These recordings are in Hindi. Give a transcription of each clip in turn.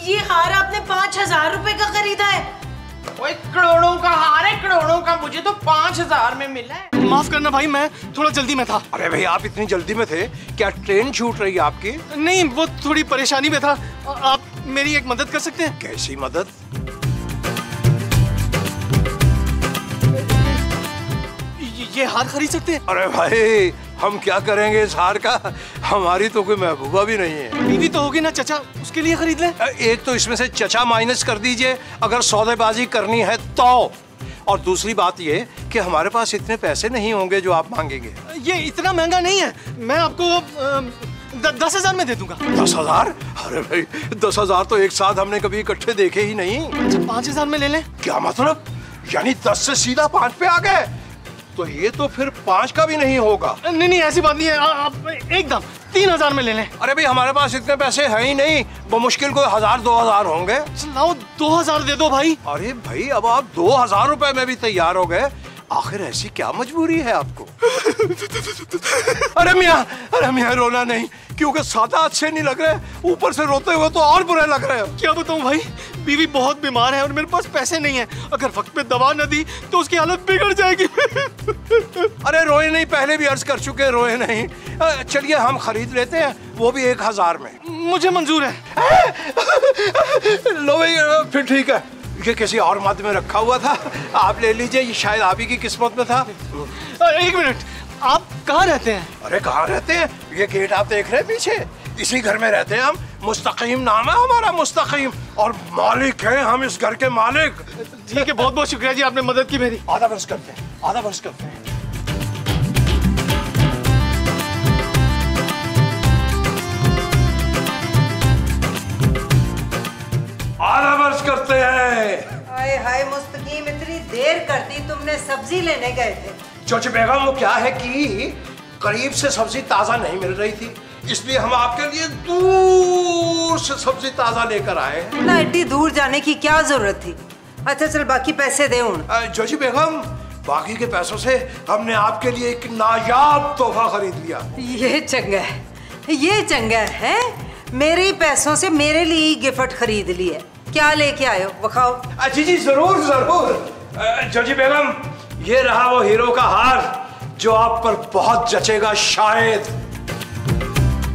ये हार आपने 5000 रुपए का खरीदा है? ओए करोड़ों का हार है, करोड़ों का। मुझे तो 5000 में मिला है। माफ करना भाई, मैं थोड़ा जल्दी में था। अरे भाई आप इतनी जल्दी में थे? क्या ट्रेन छूट रही है आपकी? नहीं, वो थोड़ी परेशानी में था। आप मेरी एक मदद कर सकते हैं? कैसी मदद? ये हार खरीद सकते हैं? अरे भाई हम क्या करेंगे इस हार का? हमारी तो कोई महबूबा भी नहीं है। बीवी तो होगी ना चचा, उसके लिए खरीद ले। एक तो इसमें से चचा माइनस कर दीजिए अगर सौदेबाजी करनी है तो, और दूसरी बात ये कि हमारे पास इतने पैसे नहीं होंगे जो आप मांगेंगे। ये इतना महंगा नहीं है, मैं आपको 10,000 में दे दूंगा। 10,000? अरे भाई 10,000 तो एक साथ हमने कभी इकट्ठे देखे ही नहीं। अच्छा 5,000 में ले लें? क्या मतलब? यानी 10 से सीधा 5 पे आ गए? तो ये तो फिर 5 का भी नहीं होगा। नहीं ऐसी बात नहीं है, आप एकदम 3,000 में ले लें। अरे भाई हमारे पास इतने पैसे हैं ही नहीं, वो मुश्किल कोई 1,000-2,000 होंगे। लाओ 2,000 दे दो भाई। अरे भाई अब आप 2,000 रुपए में भी तैयार हो गए, आखिर ऐसी क्या मजबूरी है आपको? अरे मियाँ रोना नहीं, क्योंकि सादा अच्छे नहीं लग रहे, ऊपर से रोते हुए तो और बुरे लग रहे हो। क्या बताऊं भाई, बीवी बहुत बीमार है और मेरे पास पैसे नहीं है। अगर वक्त पे दवा न दी तो उसकी हालत बिगड़ जाएगी। अरे रोए नहीं, पहले भी अर्ज कर चुके, रोए नहीं। चलिए हम खरीद लेते हैं, वो भी 1,000 में। मुझे मंजूर है। लो भाई फिर ठीक है, ये किसी और मद में रखा हुआ था, आप ले लीजिए, ये शायद आप ही की किस्मत में था। 1 मिनट, आप कहाँ रहते हैं? अरे कहाँ रहते हैं? ये गेट आप देख रहे हैं पीछे, इसी घर में रहते हैं हम। मुस्तकीम नाम है हमारा, मुस्तकीम, और मालिक हैं हम इस घर के मालिक। ठीक है, बहुत बहुत शुक्रिया जी, आपने मदद की मेरी। आधा बरस करते हैं, आधा बरस करते हैं। आधा बरस करते हैं। हाय हाय मुस्तकीम, इतनी देर कर दी तुमने, सब्जी लेने गए थे। चोची बेगम वो क्या है कि करीब से सब्जी ताजा नहीं मिल रही थी, इसलिए हम आपके लिए दूर से सब्जी ताजा लेकर आए हैं। ना इतनी दूर जाने की क्या जरूरत थी? अच्छा चल बाकी पैसे दे उन। जोशी बेगम बाकी के पैसों से हमने आपके लिए एक नायाब तोहफा खरीद लिया। ये चंगा है, ये चंगा है। मेरे ही पैसों से मेरे लिए ही गिफ्ट खरीद लिए। क्या लेके आए हो बखाओ? जी जी जरूर जरूर। जोशी बेगम ये रहा वो हीरो का हार जो आप पर बहुत जचेगा शायद।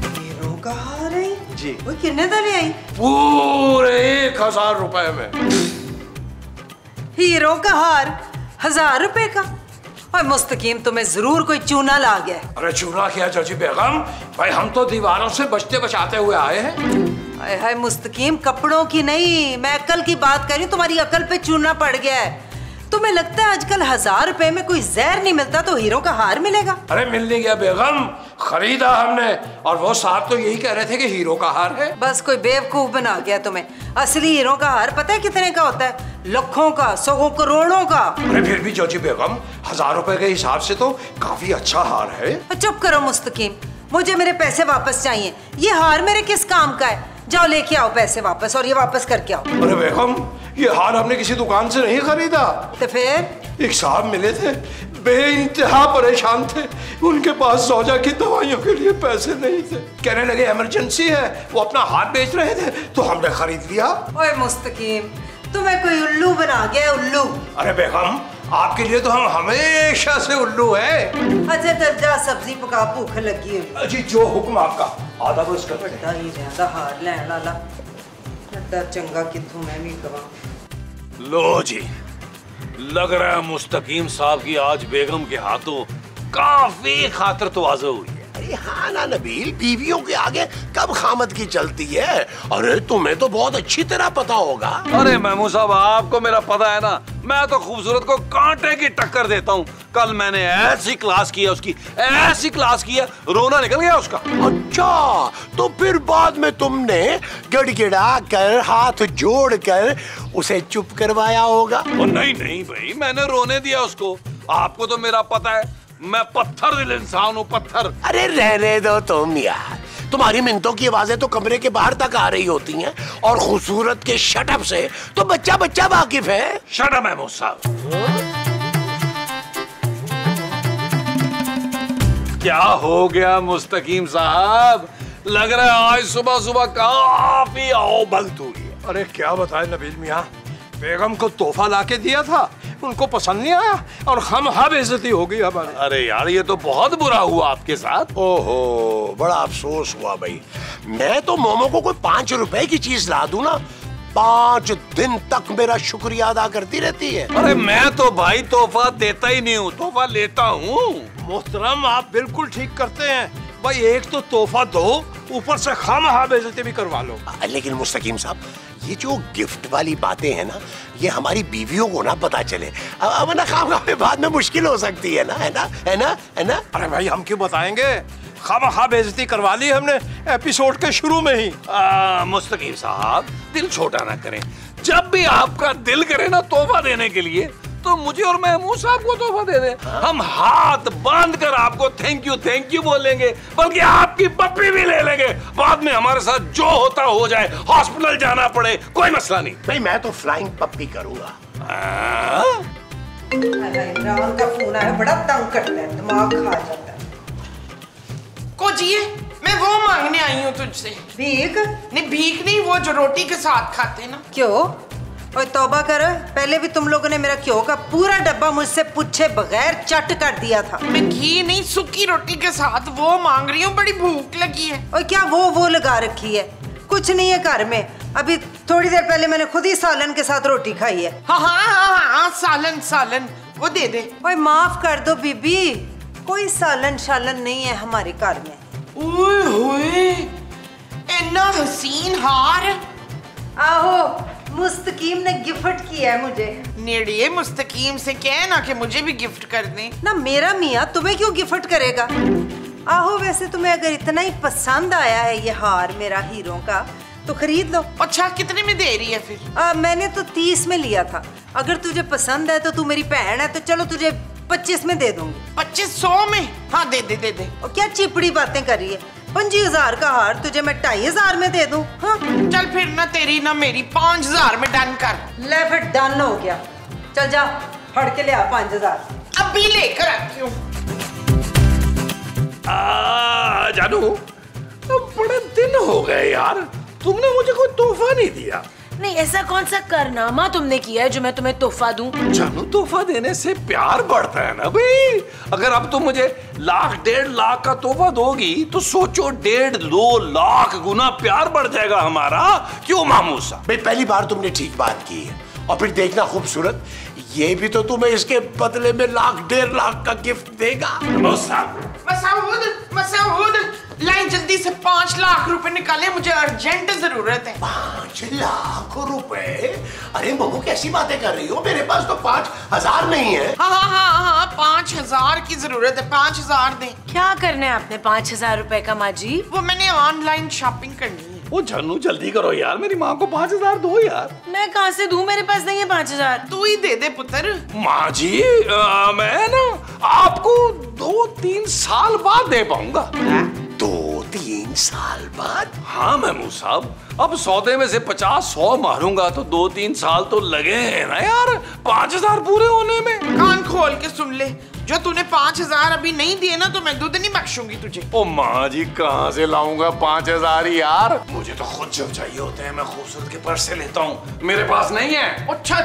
हीरो का हार है जी। वो कितने का ले आई? पूरे 1,000 रुपए में। हीरो का हार 1,000 रुपए का? और मुस्तकीम तुम्हें जरूर कोई चूना ला गया। अरे चूना क्या जोशी बेगम, भाई हम तो दीवारों से बचते बचाते हुए आए हैं। हाय हाय मुस्तकीम, कपड़ों की नहीं, मैं अकल की बात कर रही हूँ। तुम्हारी अकल पे चूना पड़ गया है। तुम्हें लगता है आजकल 1,000 रुपए में कोई जहर नहीं मिलता तो हीरो का हार मिलेगा? अरे मिल नहीं गया बेगम, खरीदा हमने, और वो साहब तो यही कह रहे थे कि हीरो का हार है। बस कोई बेवकूफ बना गया तुम्हें। असली हीरो का हार पता है कितने का होता है? लाखों का, सौ करोड़ों का। अरे फिर भी जोशी बेगम 1,000 रुपए के हिसाब से तो काफी अच्छा हार है। चुप करो मुस्तकीम, मुझे मेरे पैसे वापस चाहिए। ये हार मेरे किस काम का है? जाओ लेके आओ पैसे वापस, और ये वापस करके आओ। अरे बेगम ये हार हमने किसी दुकान से नहीं खरीदा। तो फिर? एक साहब मिले थे, बेइंतहा परेशान थे, उनके पास सौजा की दवाइयों के लिए पैसे नहीं थे, कहने लगे इमरजेंसी है, वो अपना हाथ बेच रहे थे तो हमने खरीद लिया। ओए मुस्तकीम, तुम्हें कोई उल्लू बना गया, उल्लू। अरे बेगम आपके लिए तो हम हमेशा से उल्लू है। अच्छा चल जा सब्जी पका, भूख लगी हुई। जी जो हुक्म आपका। आधा बरस करते हैं। बड़ा ही ज्यादा हार लैन वाला बड़ा चंगा किथों मैं भी कवा। लो जी, लग रहा है मुस्तकीम साहब की आज बेगम के हाथों काफी खातिर तवाज़ो हुई है। अरे हाँ ना नबील, बीवियों के आगे कब खामद की चलती है। अरे तुम्हें तो बहुत अच्छी तरह पता होगा। अरे महमूद साहब आपको मेरा पता है ना, मैं तो खूबसूरत को कांटे की टक्कर देता हूँ। कल मैंने ऐसी क्लास की है उसकी, ऐसी क्लास की है, रोना निकल गया उसका। अच्छा तो फिर बाद में तुमने गिड़गिड़ा कर हाथ जोड़ कर उसे चुप करवाया होगा। नहीं नहीं भाई, मैंने रोने दिया उसको। आपको तो मेरा पता है, मैं पत्थर दिल इंसान हूँ, पत्थर। अरे रहने दो तुम यार, तुम्हारी मिन्नतों की आवाजें तो कमरे के बाहर तक आ रही होती हैं, और खूबसूरत के शटअप से तो बच्चा बच्चा वाकिफ है। शट अप महमूद साहब। क्या हो गया मुस्तकीम साहब? लग रहा है आज सुबह सुबह काफी आओ भगत हुई है। अरे क्या बताए नबील मियाँ, बेगम को तोहफा लाके दिया था, उनको पसंद नहीं आया और हम बेइज्जती हो गई हमारी। अरे यार ये तो बहुत बुरा हुआ आपके साथ। ओहो, बड़ा अफसोस हुआ भाई। मैं तो मोमो को कोई 5 रुपए की चीज ला दूं ना, 5 दिन तक मेरा शुक्रिया अदा करती रहती है। अरे मैं तो भाई तोहफा देता ही नहीं हूँ, तोहफा लेता हूँ। मोहतरम आप बिल्कुल ठीक करते हैं भाई, एक तो तोहफा दो, ऊपर से खामखा बेइज्जती भी करवा लो। लेकिन मुस्तकीम साहब, ये जो गिफ्ट वाली बातें हैं ना, ये हमारी बीवियों को ना पता चले, अब ना खामखा में बाद में मुश्किल हो सकती है ना, है ना, है ना, है ना। अरे भाई हम क्यों बताएंगे, खामखा बेइज्जती करवा ली हमने एपिसोड के शुरू में ही। मुस्तकीम साहब दिल छोटा ना करें, जब भी आपका दिल करे ना तोहफा देने के लिए तो मुझे और महमूद साहब को तोहफा दे दें। हम हाथ बांध कर आपको थैंक यू बोलेंगे, बल्कि आपकी पप्पी भी ले लेंगे। बाद में हमारे साथ जो होता हो जाए, हॉस्पिटल जाना पड़े, कोई मसला नहीं। भाई मैं तो फ्लाइंग पप्पी करूंगा। इमरान का फोन आया, बड़ा तंग करता है, दिमाग खा जाता है। कोजिए, मैं वो मांगने आई हूँ तुझसे। भीख? नहीं भीख नहीं, वो जो रोटी के साथ खाते ना। क्यों? और तौबा करो, पहले भी तुम लोगों ने मेरा घ्यो का पूरा डब्बा मुझसे पूछे बगैर चट कर दिया था। मैं घी नहीं, सूखी रोटी के साथ वो मांग रही हूँ, बड़ी भूख लगी है। और क्या वो लगा रखी है? कुछ नहीं है घर में, अभी थोड़ी देर पहले मैंने खुद ही सालन के साथ रोटी खाई है। हाँ, सालन वो दे दे। ओए माफ कर दो बीबी, कोई सालन शालन नहीं है हमारे घर में। ओए इतना हसीन हार। आहो, मुस्तकीम ने गिफ्ट किया है मुझे। नेड़िए मुस्तकीम से कहना कि मुझे भी गिफ्ट कर दे ना। मेरा मियाँ तुम्हें क्यों गिफ्ट करेगा? आहो, वैसे तुम्हें अगर इतना ही पसंद आया है ये हार मेरा हीरो का तो खरीद लो। अच्छा कितने में दे रही है फिर? मैंने तो 30 में लिया था, अगर तुझे पसंद है तो तू मेरी बहन है तो चलो तुझे 25 में दे दूंगी। 2500 में? हाँ दे दे। और क्या चिपड़ी बातें कर रही है? 25,000 का हार तुझे मैं 2,500 में दे दूं? हाँ चल फिर ना तेरी ना मेरी 5,000 में डन कर। ले फिर डन हो गया, चल जा फड़ के ले आ 5,000। अभी लेकर आती हूँ। जानू, बड़े दिन हो गए यार, तुमने मुझे कोई तोहफा नहीं दिया। नहीं, ऐसा कौन सा कारनामा तुमने किया है जो मैं तुम्हें तोहफा दूं? जानू, तोहफा देने से प्यार बढ़ता है ना भाई। अगर अब तुम मुझे 1,00,000 1,50,000 का तोहफा दोगी तो सोचो 1.5-2 लाख गुना प्यार बढ़ जाएगा हमारा। क्यों महमूद साहब? भाई पहली बार तुमने ठीक बात की है, और फिर देखना खूबसूरत, ये भी तो तुम्हें इसके बदले में 1,00,000-1,50,000 का गिफ्ट देगा। मसूद लाइन जल्दी से 5 लाख रुपए निकाले, मुझे अर्जेंट जरूरत है। 5 लाख रुपए? अरे मोमो कैसी बातें कर रही हो, मेरे पास तो 5,000 नहीं है। हाँ 5,000 की जरूरत है, 5,000 दे। क्या करना है आपने 5,000 रुपए का माजी? वो मैंने ऑनलाइन शॉपिंग करनी है। ओ जानू जल्दी करो यार, मेरी माँ को 5,000 दो यार। मैं कहाँ से दूं, मेरे पास नहीं है 5,000। तू ही दे दे पुत्र। माँ जी, मैं ना आपको 2-3 साल बाद दे पाऊंगा। 2-3 साल बाद? हाँ महमूद साहब, अब सौदे में से 50-100 मारूंगा तो 2-3 साल तो लगे हैं ना यार 5,000 पूरे होने में। कान खोल के सुन ले, जो तूने 5,000 अभी नहीं दिए ना तो मैं दूध नहीं बख्शूंगी तुझे। ओ माँ जी, कहाँ से लाऊंगा 5,000 यार? मुझे तो खुद जब चाहिए होते हैं मैं खूबसूरत के पर्स से लेता हूँ, मेरे पास नहीं है। अच्छा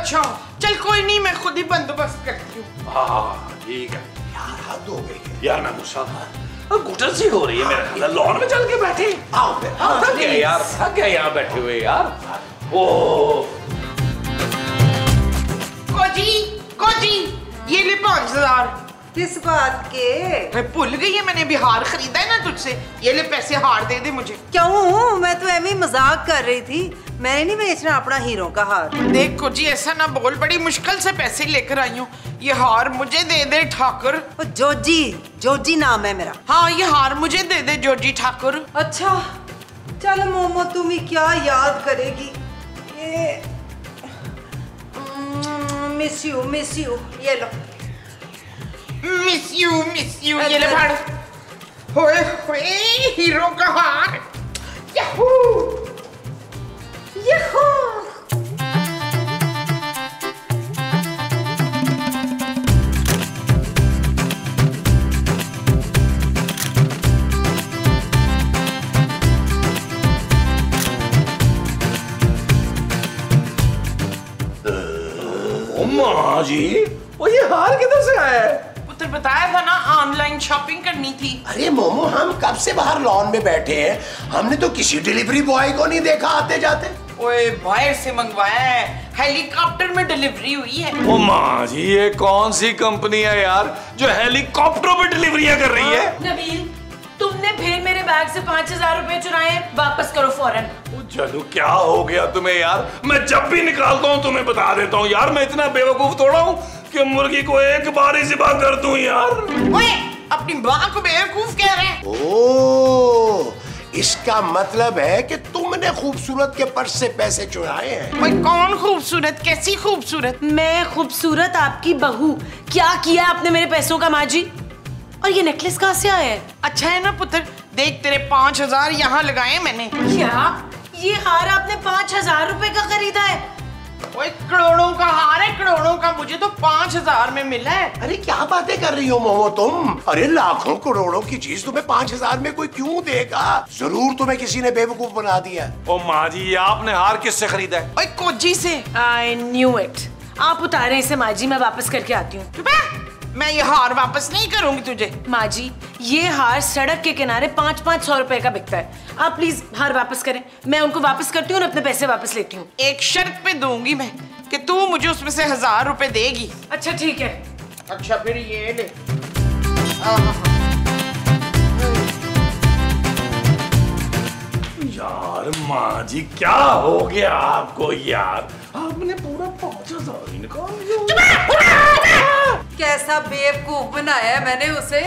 चल कोई नहीं, मैं खुद ही बंदोबस्त करती हूँ। हाँ ठीक है यार हद हो गई यार। महमूद साहब घुटन सी हो रही है मेरे ख्याल, लॉन में चल के बैठे। आओ फिर। थक गए यार, थक गए यहाँ बैठे हुए यार। ओ कोजी ये ले 5,000। किस बात के? मैं भूल गई है, मैंने बिहार खरीदा है ना तुझसे। ये ले पैसे, हार दे दे मुझे। क्यों? मैं तो ऐਵੇਂ मजाक कर रही थी, मैंने नहीं बेचना अपना हीरो का हार। देख कोजी ऐसा ना बोल, बड़ी मुश्किल से पैसे लेकर आई हूँ। ये हार मुझे दे दे ठाकुर। जोजी नाम है मेरा। हाँ ये हार मुझे दे दे जोजी ठाकुर। अच्छा चल मोमो, तुम ही क्या याद करेगी। ये मिस यू ये लो। मिस यू ये ले फाड़। होए हीरो का हार। याहू माँ जी, वो ये हार किधर से आया है? पुत्र बताया था ना, ऑनलाइन शॉपिंग करनी थी। अरे मोमो, हम कब से बाहर लॉन में बैठे हैं, हमने तो किसी डिलीवरी बॉय को नहीं देखा आते जाते। ओए, बाहर से मंगवाया है, हेलीकॉप्टर में डिलीवरी हुई है। ओ माँ जी, ये कौन सी कंपनी है यार जो हेलीकॉप्टरों पे डिलीवरियां कर रही है? नबील, तुमने फिर मेरे बैग से 5000 रुपए चुराए, वापस करो फौरन। चलो, क्या हो गया तुम्हें यार? मैं जब भी निकालता हूँ तुम्हें बता देता हूँ यार। मैं इतना बेवकूफ थोड़ा हूँ कि मुर्गी को एक बार ही ज़िबा कर दूं यार। ओए, अपनी माँ को बेवकूफ कह रहे हैं? ओह, इसका मतलब है कि तुमने खूबसूरत के पर्स से पैसे चुराए हैं। ओए, कौन खूबसूरत? कैसी खूबसूरत? मैं खूबसूरत, आपकी बहू। क्या किया आपने मेरे पैसों का माँ जी? और ये नेकलेस कहाँ से आया है? अच्छा है ना पुत्र, देख तेरे 5000 यहाँ लगाए मैंने। क्या ये हार आपने 5000 रुपए का खरीदा है? ओए, करोड़ों का हार है, करोड़ों का। मुझे तो 5000 में मिला है। अरे क्या बातें कर रही हो मोमो तुम? अरे लाखों करोड़ों की चीज तुम्हें 5000 में कोई क्यों देगा? जरूर तुम्हें किसी ने बेवकूफ बना दिया। ओ माँ जी, आपने हार किससे खरीदा है? ओए, कोजी से। I knew it। आप उतारे इसे माँ जी, मैं वापस करके आती हूँ। चुप है, मैं ये हार वापस नहीं करूंगी तुझे। माँ जी, ये हार सड़क के किनारे 500 रुपए का बिकता है। आप प्लीज हार वापस करें, मैं उनको वापस करती हूँ और अपने पैसे वापस लेती हूँ। एक शर्त पे दूंगी मैं कि तू मुझे उसमें से 1000 रुपए देगी। अच्छा ठीक है। अच्छा फिर ये ले। यार माँ जी, क्या हो गया आपको यार? आपने पूरा 5000 ही निकाल दिया। कैसा बेवकूफ बनाया है मैंने उसे।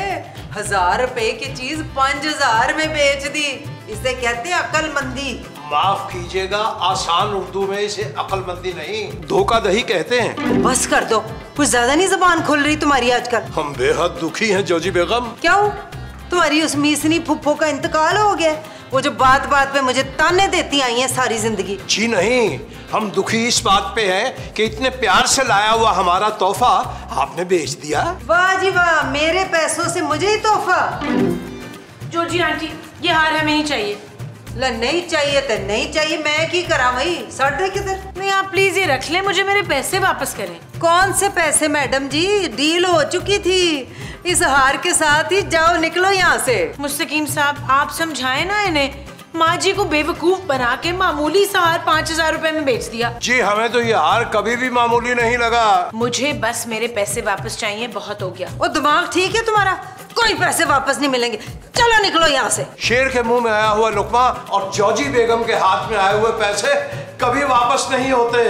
1000 रुपए की चीज 5000 में बेच दी। इसे कहते हैं अक्लमंदी। माफ कीजिएगा, आसान उर्दू में इसे अक्लमंदी नहीं, धोखाधड़ी कहते हैं। बस कर दो, कुछ ज्यादा नहीं जबान खुल रही तुम्हारी आजकल। हम बेहद दुखी हैं जोजी बेगम। क्यों? तुम्हारी उस मीसनी फुप्पो का इंतकाल हो गया? वो जो बात बात पे मुझे ताने देती आई हैं सारी जिंदगी। जी नहीं, हम दुखी इस बात पे हैं कि इतने प्यार से लाया हुआ हमारा तोहफा आपने बेच दिया। वाह जी वाह, मेरे पैसों से मुझे ही तोहफा। जोजी आंटी, ये हार हमें ही चाहिए। ल नहीं चाहिए तो नहीं चाहिए, मैं की करा वही सड़ दे किधर। नहीं, आप प्लीज ये रख लें, मुझे मेरे पैसे वापस करें। कौन से पैसे मैडम जी? डील हो चुकी थी। इस हार के साथ ही जाओ, निकलो यहाँ से। मुस्तकीम साहब, आप समझाएं ना इन्हें। माँ जी को बेवकूफ बना के मामूली सा हार 5000 रुपए में बेच दिया। जी हमें तो ये हार कभी भी मामूली नहीं लगा। मुझे बस मेरे पैसे वापस चाहिए, बहुत हो गया। वो दिमाग ठीक है तुम्हारा? कोई पैसे वापस नहीं मिलेंगे, चलो निकलो यहाँ से। शेर के मुंह में आया हुआ लुकमा और जॉजी बेगम के हाथ में आए हुए पैसे कभी वापस नहीं होते।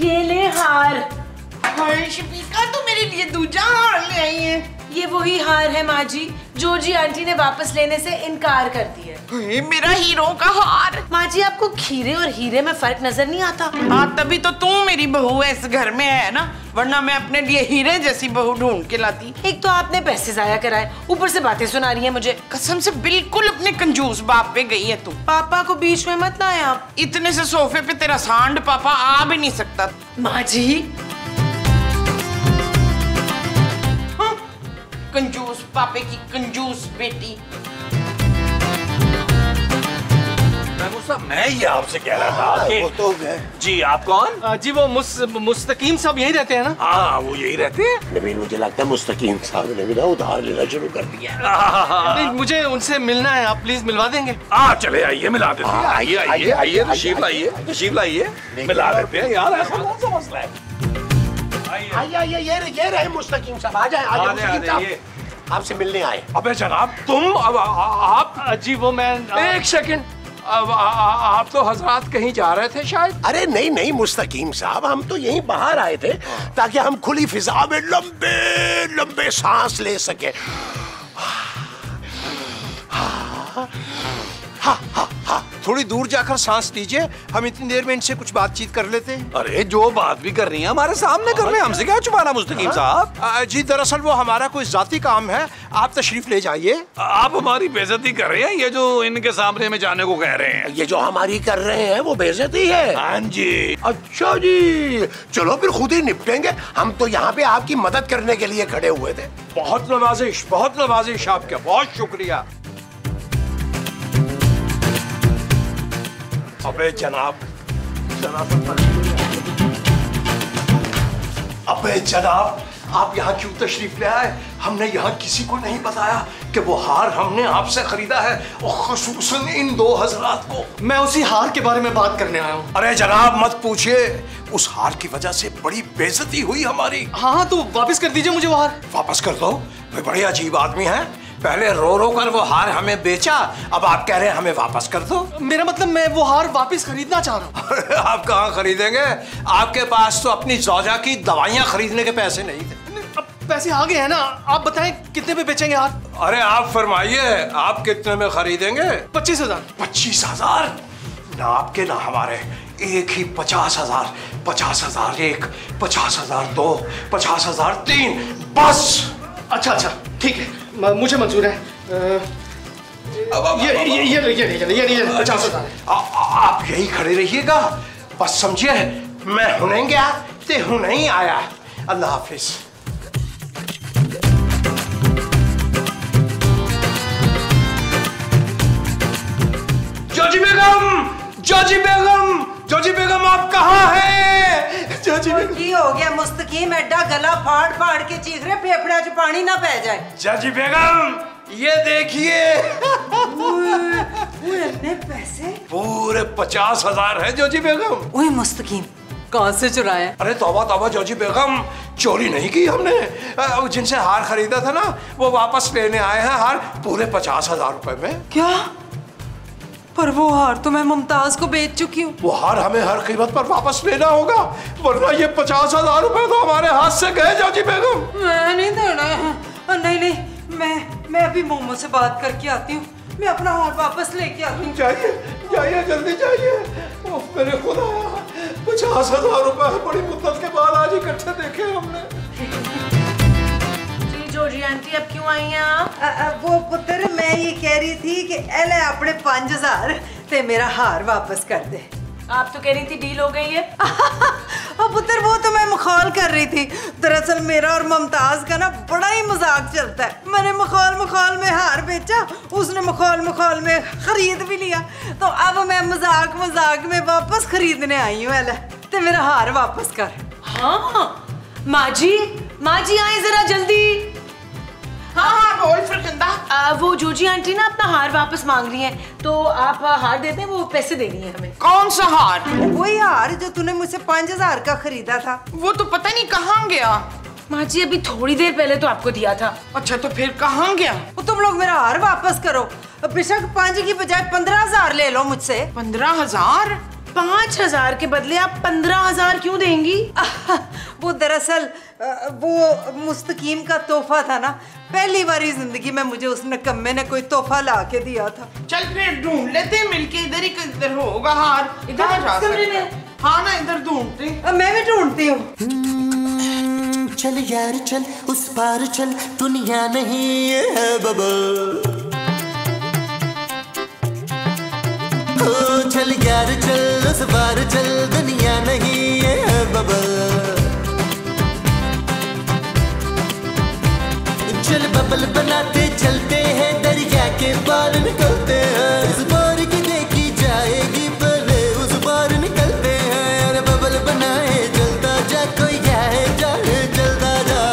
ये ले हार। शफीका, तो मेरे लिए दूजा हार ले आई है। ये वही हार है माँ जी, जोजी आंटी ने वापस लेने से इनकार कर दिया। मेरा हीरो का हार। माँ जी, आपको खीरे और हीरे में फर्क नजर नहीं आता? हाँ, तभी तो तू मेरी बहू है इस घर में, है ना? वरना मैं अपने लिए हीरे जैसी बहू ढूंढ के लाती। एक तो आपने पैसे जाया कराए, ऊपर से बातें सुना रही है मुझे। कसम से बिल्कुल अपने कंजूस बाप पे गई है तू। पापा को बीच में मत लाए आप। इतने से सोफे पे तेरा सांड पापा आ भी नहीं सकता। माँ जी, कंजूस पापे की कंजूस बेटी। मैं ये आपसे कह रहा था कि वो तो है। जी आप कौन? जी वो मुस्तकीम सब यही रहते हैं ना? हाँ, वो यही रहते हैं। नबील, मुझे लगता है मुस्तकीम साहब ने भी ना उधार लेना शुरू कर दिया। नहीं, मुझे उनसे मिलना है, आप प्लीज मिलवा देंगे? चले आइए, मिला देते हैं। आइए आइए आइए, तशरीफ लाइए, तशरीफ लाइए, मिला देते हैं यार। ऐसा कौन सा मसला है? आइए, ये रहे मुस्तकीम साहब। आ जाए मुस्तकीम साहब, आपसे मिलने आए। अबे जनाब, तुम अब आप जी वो मैं एक सेकंड, अब आप तो हजरात कहीं जा रहे थे शायद? अरे नहीं मुस्तकीम साहब, हम तो यहीं बाहर आए थे ताकि हम खुली फिजा में लंबे लंबे सांस ले सके। थोड़ी दूर जाकर सांस लीजिए, हम इतनी देर में इनसे कुछ बातचीत कर लेते हैं। अरे जो बात भी कर रही है हमारे सामने कर रहे हैं, हमसे क्या छुपाना मुस्तकीम साहब? जी दरअसल वो हमारा कोई जाती काम है, आप तशरीफ ले जाइए। आप हमारी बेइज्जती कर रहे हैं, ये जो इनके सामने में जाने को कह रहे हैं। ये जो हमारी कर रहे हैं वो बेइज्जती है। हाँ जी। अच्छा जी, चलो फिर खुद ही निपटेंगे। हम तो यहाँ पे आपकी मदद करने के लिए खड़े हुए थे। बहुत नवाजिश आपका, बहुत शुक्रिया। अबे जनाब, अबे जनाब, आप यहाँ क्यों तशरीफ ले आए? हमने यहाँ किसी को नहीं बताया कि वो हार हमने आपसे खरीदा है, और खुसूसन इन दो हजरात को। मैं उसी हार के बारे में बात करने आया हूँ। अरे जनाब मत पूछिए, उस हार की वजह से बड़ी बेइज्जती हुई हमारी। हाँ तो वापस कर दीजिए मुझे वो हार। वापस कर दो? वे बड़े अजीब आदमी हैं, पहले रो रो कर वो हार हमें बेचा, अब आप कह रहे हैं हमें वापस कर दो। मेरा मतलब मैं वो हार वापस खरीदना चाह रहा हूँ। आप कहाँ खरीदेंगे? आपके पास तो अपनी जौजा की दवाइयाँ खरीदने के पैसे नहीं थे। अब पैसे आ गए हैं ना, आप बताएं कितने पे बेचेंगे हार? अरे आप फरमाइए, आप कितने में खरीदेंगे? 25,000। 25,000? ना आपके ना हमारे, एक ही 50,000। 50,000 एक, 50,000 दो, 50,000 तीन, बस। अच्छा अच्छा ठीक है, मुझे मंजूर है। ये 50,000। आप यही खड़े रहिएगा, बस समझिए मैं हुने गया ते हुने आया। अल्लाह हाफिज। जोजी बेगम, जोजी बेगम, जोजी बेगम आप कहाँ हैं? जोजी बेगम। की हो गया मुस्तकीम, एडा गला फाड़ फाड़ के चीख रहे, फेफड़े च पानी ना पै जाए। जोजी बेगम ये देखिए। इतने पैसे? पूरे 50,000 है जोजी बेगम। ओए मुस्तकीम, कहाँ से चुराया? अरे तौबा तौबा जोजी बेगम, चोरी नहीं की हमने। जिनसे हार खरीदा था ना, वो वापस लेने आए हैं हार, पूरे 50,000 रुपए में। क्या? पर वो हार तो मैं मुमताज को बेच चुकी हूँ। वो हार हमें हर कीमत पर वापस लेना होगा, वरना ये 50,000 रुपए तो हमारे हाथ से गए जोजी बेगम। मैं नहीं देना है। नहीं नहीं, मैं अभी मोमो से बात करके आती हूँ, मैं अपना हार वापस लेके आती हूँ। जाइए जाइए, जल्दी जाइए। मेरे खुदा, 50,000 रुपए बड़ी मुद्दत के बाद आज इकट्ठे देखे हमने। जोजी आंटी अब क्यों आई हैं आप? वो पुत्र, मैं ये कह रही थी कि एले अपने 5,000 ते मेरा हार वापस कर दे। आप तो कह रही थी डील हो गई है। पुत्र वो तो मैं मखौल कर रही थी, दरअसल मेरा और मुमताज का ना बड़ा ही मजाक चलता है। मैंने मखौल में हार बेचा, उसने मखौल में खरीद भी लिया, तो अब मैं मजाक में वापस खरीदने आई हूँ। एले ते मेरा हार वापस कर। हाँ माँ जी आए जरा जल्दी। हाँ बोल फरकंदा। वो जोजी आंटी ना अपना हार वापस मांग रही हैं, तो आप हार देते हैं, वो पैसे दे रही हैं हमें। कौन सा हार? वही हार जो तूने मुझसे 5,000 का खरीदा था। वो तो पता नहीं कहाँ गया। माँ जी अभी थोड़ी देर पहले तो आपको दिया था। अच्छा तो फिर कहाँ गया? वो तुम लोग मेरा हार वापस करो, बेशक 5 की बजाय 15,000 ले लो मुझसे। 15,000? 5,000 के बदले आप 15,000 क्यों देंगी? वो दरअसल वो मुस्तकीम का तोहफा था ना, पहली बारी जिंदगी में मुझे उसने कम्मे ने कोई तोहफा ला के दिया था। चल फिर ढूंढ लेते हैं मिलके, इधर ही किधर होगा हार। इधर कहाँ जा कमरे सकते? में? हाँ ना, इधर ढूंढते। मैं भी ढूंढती हूँ। चल यार चल, उस पार चल, दुनिया नहीं है बबल। चल यार चल, उस पार चल, दुनिया नहीं है बबल। चल बबल बनाते चलते हैं, दरिया के पार निकलते हैं। इस बार की देखी जाएगी, पहले उस पार निकलते हैं। अरे बबल बनाए चलता जा, कोई जाए जाए चलता जा।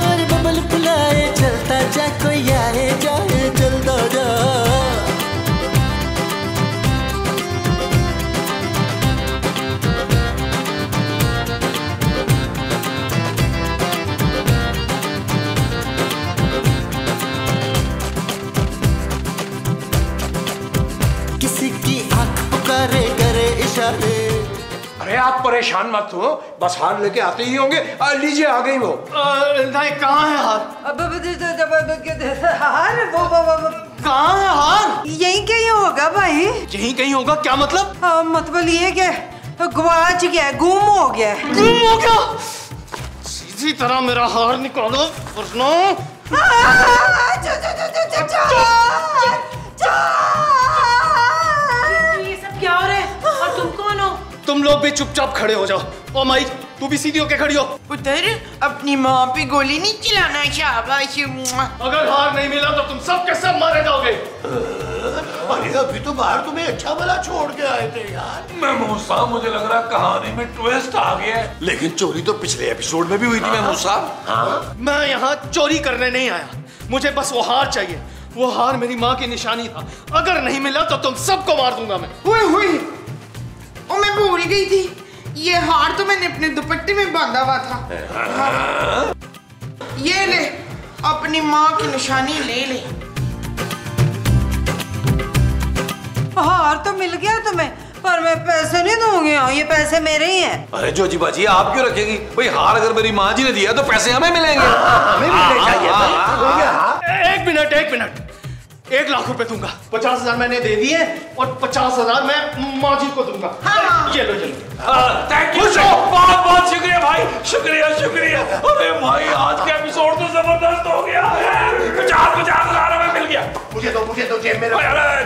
अरे बबल बुलाए चलता जा, कोई आए जाए चलता जा। अरे आप परेशान मत हो, बस हार लेके आते ही होंगे। लीजिए आ गई वो। नहीं कहाँ है हार? हार वो कहाँ है हार? यहीं कहीं होगा भाई। यहीं कहीं होगा? क्या मतलब? मतलब ये कि गवाच गया, गुम हो गया। गुम हो गया? सीधी तरह मेरा हार निकालो वरना। ये सब क्या हो रहा है? और तुम कौन हो? तुम लोग भी चुपचाप खड़े हो जाओ। ओ माई, तू भी सीधी होके खड़ी हो। पुत्र अपनी माँ पे गोली नहीं चलाना, शाबाश। अगर हार नहीं मिला तो तुम सब के सब मारे जाओगे। अरे अभी तो बाहर तुम्हें अच्छा भला छोड़ के आए थे यार। महमूद साहब मुझे लग रहा कहानी में ट्विस्ट आ गया है। लेकिन चोरी तो पिछले एपिसोड में भी हुई थी महमूद साहब। हाँ? मैं यहाँ चोरी करने नहीं आया, मुझे बस वो हार चाहिए। वो हार मेरी माँ की निशानी था, अगर नहीं मिला तो तुम सबको मार दूंगा मैं। हुई ओ मैं भूल गई थी, ये हार तो मैंने अपने दुपट्टे में बांधा हुआ था। हाँ। ये ले अपनी माँ की निशानी ले ले। हार तो मिल गया तुम्हें, पर मैं पैसे नहीं दूंगी। ये पैसे मेरे ही हैं। अरे जोजी बाजी आप क्यों रखेगी भाई? हार अगर मेरी माँ जी ने दिया तो पैसे हमें मिलेंगे। हमें मिलने चाहिए। एक मिनट, 1 लाख रुपए दूंगा। 50,000 मैंने दे दिए और 50,000 मैं माँ जी को दूंगा। हाँ। ये लो। थैंक यू, बहुत बहुत शुक्रिया भाई, शुक्रिया। अरे भाई आज का एपिसोड तो जबरदस्त हो गया है। 50,000 हमें मिल गया। मुझे दो जेब में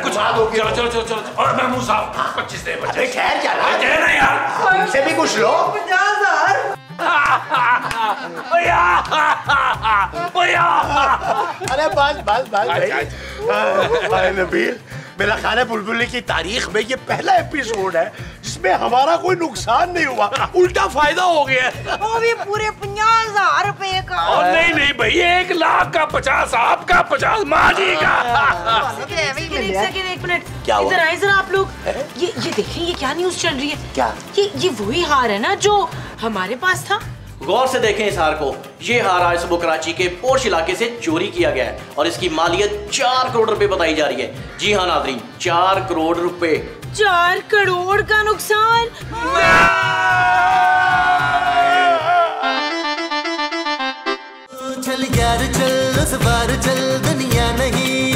कुछ चलो। और महमूद साहब 25 दे। अरे ठहर जा रहा है ना यार, हमसे भी कुछ लो। 50,000। अरे बस भाई नबील, मेरा ख्याल है बुलबुली की तारीख में ये पहला एपिसोड है जिसमें हमारा कोई नुकसान नहीं हुआ, उल्टा फायदा हो गया। वो भी पूरे 50,000 रुपए का। और नहीं भाई, 1 लाख का 50 आपका, 50 माँ जी का। एक मिनट, क्या हुआ? इधर आए जरा आप लोग। ये देखिए, ये क्या न्यूज़ चल रही है? क्या? ये वही हार है ना जो हमारे पास था? गौर से देखें इस हार को। ये हार आज सुबह कराची के पोर्श इलाके से चोरी किया गया है और इसकी मालियत 4 करोड़ रुपए बताई जा रही है। जी हाँ नाज़रीन, 4 करोड़ रुपए। 4 करोड़ का नुकसान। चल यार चल, उस बार चल, दुनिया नहीं